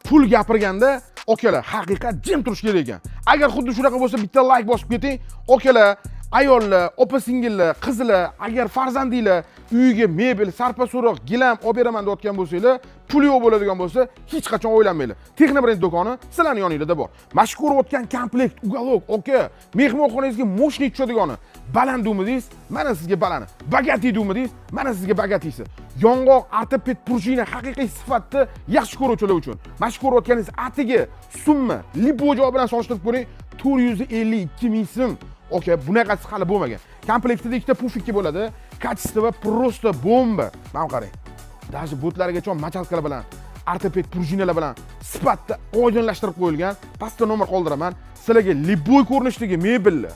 Pul gapirganda okalar haqiqat jim turish kerak ekan. Agar xuddi shunaqa bo'lsa bitta like bosib keting. Okalar, ayollar, opa-singillar, qizlar, agar farzandinglar uyiga mebel, sarpa-so'roq, gilam olib beraman deyotgan bo'lsanglar, pul yo'q bo'ladigan bo'lsa, hech qachon o'ylanmanglar. Texnobrend do'koni sizlarning yoningizda bor. Mashq ko'rayotgan komplekt, uголок, oka, mehmonxonangizga moshni tushadigan baland umidingiz, mana sizga baland. Bagati umidingiz, mana sizga bagatisi. Yong'oq, ortoped, prujina haqiqiy sifatda yaxshi ko'ruvchilar uchun. Mashq ko'rayotganingiz atiga summa, lipojo bilan solishtirib ko'ring, 452 ming so'm. Okey, bunaqasi hali bo'lmagan. Komplektida ikkita pufikka bo'ladi. Kачество просто bomba. Mana qarang. Даже bo'tlarigacha machalkalar bilan, ortoped prujinalar bilan sifatda oydinlashtirib qo'yilgan. Pastda nomer qoldiraman. Sizlarga liboy ko'rinishdagi mebellar,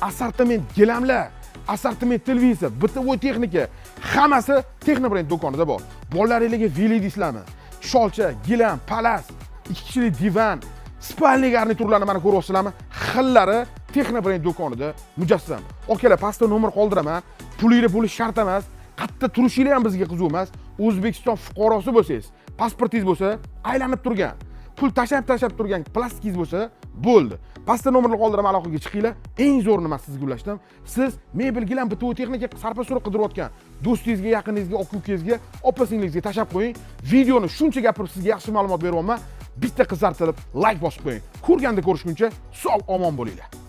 assortiment gilamlar, assortiment televizor, bitovoy texnika hammasi Texnobrend do'konida bor. Bolalaringizga veli deysizlarmi? Sholcha, gilam, palas, 2 kishilik divan, spalniy garniturlarni mana ko'ryapsizlarmi? Xillari Texnobrend do'konida mujassam. Okalar, pastda nomer qoldiraman. Pulingiz bo'lish shart emas. Qayerda turishingiz ham bizga qiziq emas. O'zbekiston fuqarosi bo'lsangiz, pasportingiz bo'lsa, aylanib turgan, pul tashab turgan plastikingiz bo'lsa, bo'ldi. Pastda nomerni qoldiraman, aloqaga chiqinglar. Eng zo'r nima sizga ulashdim. Siz mebel gilam bitovoy texnika sarpa-so'roq qidirayotgan do'stingizga, yaqiningizga, aka-ukangizga, opa-singilingizga tashab qo'ying. Videoni shuncha gapirib sizga yaxshi ma'lumot beryapman. Bitta qizartirib, like bosib qo'ying. Ko'rganda ko'rishguncha sog' omon bo'linglar.